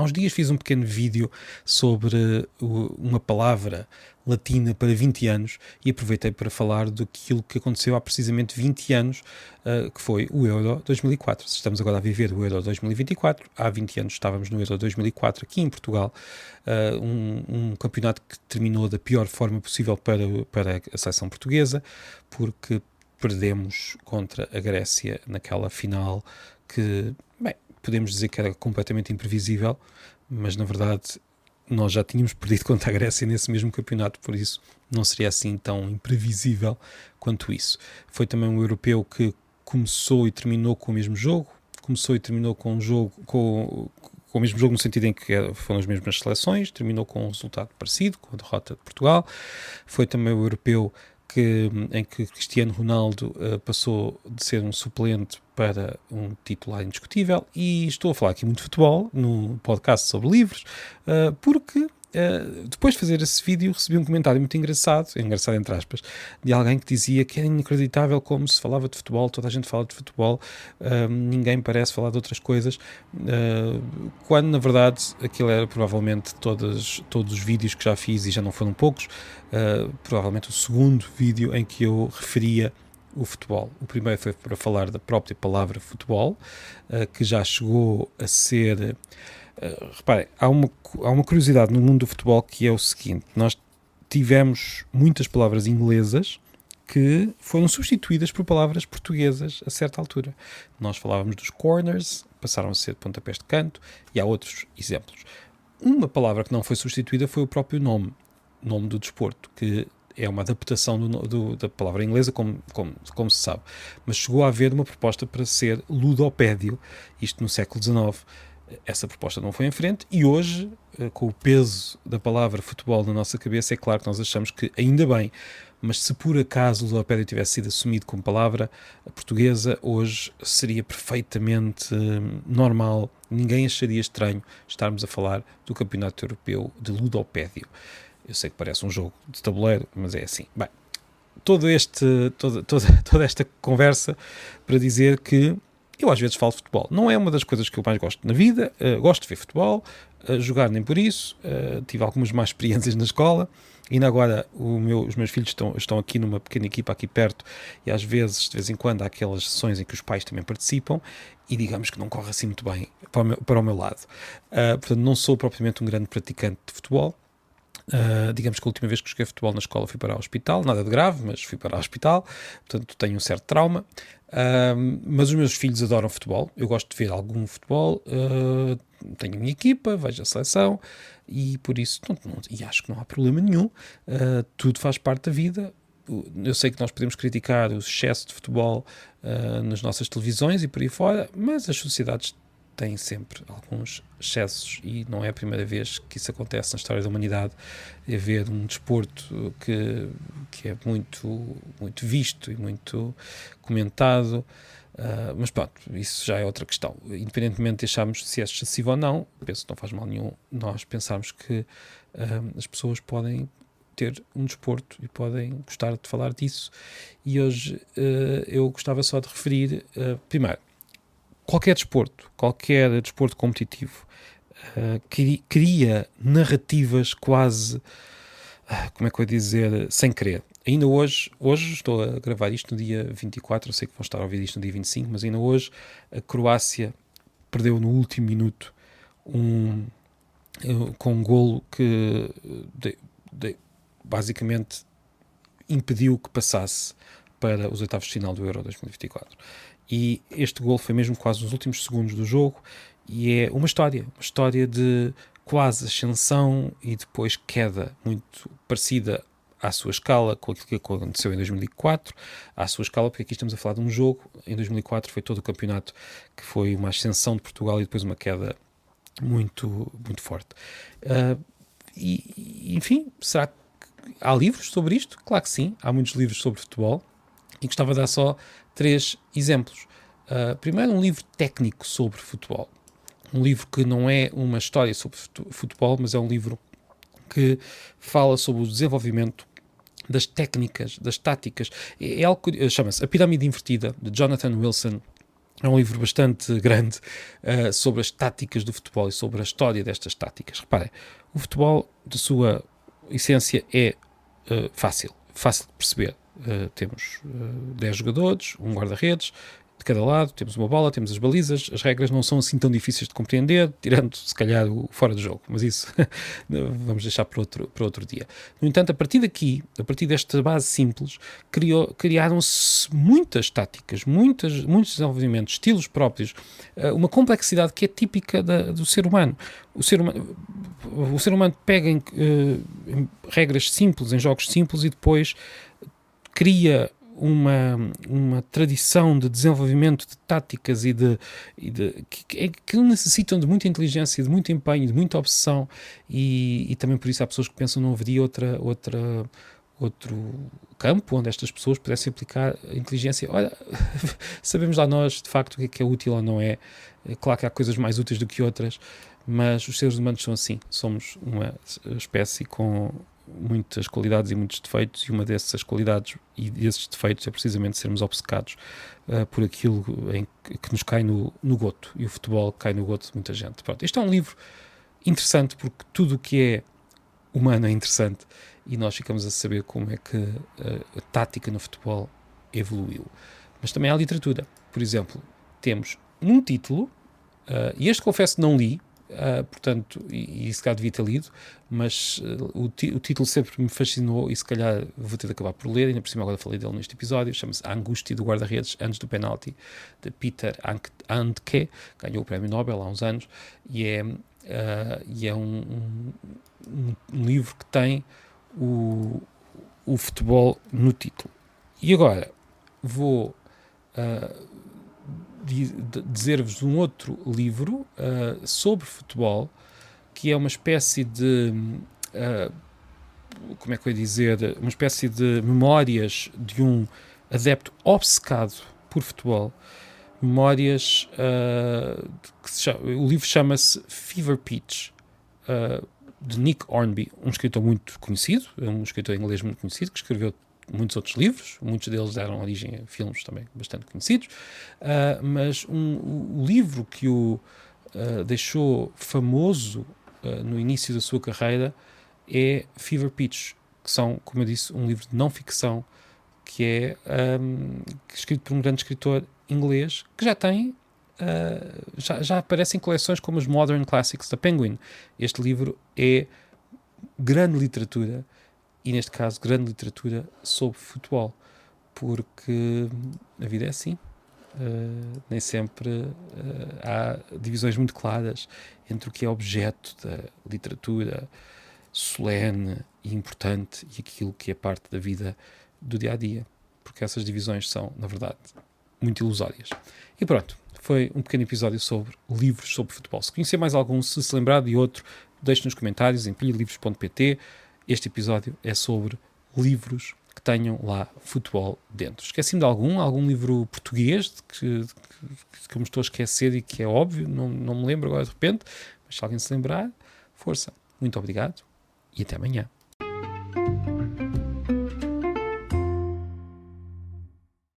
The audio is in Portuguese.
Há uns dias fiz um pequeno vídeo sobre uma palavra latina para 20 anos e aproveitei para falar daquilo que aconteceu há precisamente 20 anos, que foi o Euro 2004. Estamos agora a viver o Euro 2024, há 20 anos estávamos no Euro 2004 aqui em Portugal, um campeonato que terminou da pior forma possível para a seleção portuguesa, porque perdemos contra a Grécia naquela final que, bem, podemos dizer que era completamente imprevisível, mas na verdade nós já tínhamos perdido contra a Grécia nesse mesmo campeonato, por isso não seria assim tão imprevisível quanto isso. Foi também um europeu que começou e terminou com o mesmo jogo, começou e terminou com um jogo com o mesmo jogo no sentido em que foram as mesmas seleções, terminou com um resultado parecido, com a derrota de Portugal. Foi também o europeu em que Cristiano Ronaldo passou de ser um suplente para um titular indiscutível. E estou a falar aqui muito de futebol, num podcast sobre livros, porque depois de fazer esse vídeo recebi um comentário muito engraçado entre aspas, de alguém que dizia que era inacreditável como se falava de futebol, toda a gente fala de futebol, ninguém parece falar de outras coisas, quando na verdade aquilo era provavelmente todos os vídeos que já fiz, e já não foram poucos, provavelmente o segundo vídeo em que eu referia o futebol. O primeiro foi para falar da própria palavra futebol, que já chegou a ser... reparem, há uma curiosidade no mundo do futebol, que é o seguinte: nós tivemos muitas palavras inglesas que foram substituídas por palavras portuguesas a certa altura. Nós falávamos dos corners, passaram a ser pontapés de canto, e há outros exemplos. Uma palavra que não foi substituída foi o próprio nome do desporto, que é uma adaptação da palavra inglesa, como se sabe. Mas chegou a haver uma proposta para ser ludopédio, isto no século XIX. Essa proposta não foi em frente, e hoje, com o peso da palavra futebol na nossa cabeça, é claro que nós achamos que ainda bem, mas se por acaso o ludopédio tivesse sido assumido como palavra portuguesa, hoje seria perfeitamente normal, ninguém acharia estranho estarmos a falar do Campeonato Europeu de Ludopédio. Eu sei que parece um jogo de tabuleiro, mas é assim. Bem, toda esta conversa para dizer que eu às vezes falo de futebol. Não é uma das coisas que eu mais gosto na vida. Gosto de ver futebol, jogar nem por isso. Tive algumas más experiências na escola. Ainda agora os meus filhos estão aqui numa pequena equipa aqui perto, e às vezes, de vez em quando, há aquelas sessões em que os pais também participam, e digamos que não corre assim muito bem para o meu lado. Portanto, não sou propriamente um grande praticante de futebol. Digamos que a última vez que joguei futebol na escola fui para o hospital, nada de grave, mas fui para o hospital, portanto tenho um certo trauma. Mas os meus filhos adoram futebol, eu gosto de ver algum futebol, tenho a minha equipa, vejo a seleção, e por isso e acho que não há problema nenhum. Tudo faz parte da vida. Eu sei que nós podemos criticar o excesso de futebol nas nossas televisões e por aí fora, mas as sociedades têm sempre alguns excessos, e não é a primeira vez que isso acontece na história da humanidade. É ver um desporto que é muito, muito visto e muito comentado, mas pronto, isso já é outra questão. Independentemente de acharmos se é excessivo ou não, penso que não faz mal nenhum nós pensarmos que as pessoas podem ter um desporto e podem gostar de falar disso. E hoje eu gostava só de referir, primeiro, qualquer desporto competitivo cria narrativas quase, como é que eu ia dizer, sem querer. Ainda hoje estou a gravar isto no dia 24, eu sei que vão estar a ouvir isto no dia 25, mas ainda hoje a Croácia perdeu no último minuto com um golo que basicamente impediu que passasse para os oitavos de final do Euro 2024. E este golo foi mesmo quase nos últimos segundos do jogo, e é uma história de quase ascensão e depois queda, muito parecida à sua escala com aquilo que aconteceu em 2004, à sua escala, porque aqui estamos a falar de um jogo. Em 2004 foi todo o campeonato que foi uma ascensão de Portugal e depois uma queda muito, muito forte. Enfim, será que há livros sobre isto? Claro que sim, há muitos livros sobre futebol, e gostava de dar só 3 exemplos. Primeiro, um livro técnico sobre futebol. Um livro que não é uma história sobre futebol, mas é um livro que fala sobre o desenvolvimento das técnicas, das táticas. É algo que chama-se A Pirâmide Invertida, de Jonathan Wilson, É um livro bastante grande sobre as táticas do futebol e sobre a história destas táticas. Reparem, o futebol, de sua essência, é fácil de perceber. Temos 10 jogadores, um guarda-redes de cada lado, temos uma bola, temos as balizas, as regras não são assim tão difíceis de compreender, tirando se calhar o fora do jogo, mas isso vamos deixar para outro dia. No entanto, a partir daqui, a partir desta base simples, criaram-se muitas táticas, muitos desenvolvimentos, estilos próprios, uma complexidade que é típica do ser humano. O ser humano pega em regras simples, em jogos simples, e depois cria uma tradição de desenvolvimento de táticas que necessitam de muita inteligência, de muito empenho, de muita obsessão, e também por isso há pessoas que pensam que não haveria outro campo onde estas pessoas pudessem aplicar a inteligência. Olha, sabemos lá nós, de facto, o que é útil ou não é. Claro que há coisas mais úteis do que outras, mas os seres humanos são assim. Somos uma espécie com muitas qualidades e muitos defeitos, e uma dessas qualidades e desses defeitos é precisamente sermos obcecados por aquilo que nos cai no goto, e o futebol cai no goto de muita gente. Pronto, este é um livro interessante porque tudo o que é humano é interessante, e nós ficamos a saber como é que a tática no futebol evoluiu. Mas também há literatura. Por exemplo, temos um título, e este confesso que não li, portanto, e se calhar devia ter lido, mas o título sempre me fascinou, e se calhar vou ter de acabar por ler. Ainda por cima agora falei dele neste episódio. Chama-se A Angústia do Guarda-Redes Antes do Penalti, de Peter Handke. Ganhou o Prémio Nobel há uns anos, e é um livro que tem o futebol no título. E agora vou dizer-vos um outro livro sobre futebol, que é uma espécie de como é que eu ia dizer, uma espécie de memórias de um adepto obcecado por futebol. Memórias o livro chama-se Fever Pitch, de Nick Hornby, um escritor muito conhecido, um escritor inglês muito conhecido, que escreveu muitos outros livros, muitos deles deram origem a filmes também bastante conhecidos, mas o livro que o deixou famoso no início da sua carreira é Fever Pitch, que são, como eu disse, um livro de não-ficção, que é escrito por um grande escritor inglês, que já tem já aparece em coleções como as Modern Classics da Penguin. Este livro é grande literatura, e neste caso grande literatura sobre futebol, porque a vida é assim. Nem sempre há divisões muito claras entre o que é objeto da literatura solene e importante e aquilo que é parte da vida do dia-a-dia, porque essas divisões são, na verdade, muito ilusórias. E pronto, foi um pequeno episódio sobre livros sobre futebol. Se conhecer mais algum, se lembrar de outro, deixe nos comentários em pilhalivros.pt. Este episódio é sobre livros que tenham lá futebol dentro. Esqueci-me de algum livro português que eu me estou a esquecer e que é óbvio, não me lembro agora de repente, mas se alguém se lembrar, força. Muito obrigado e até amanhã.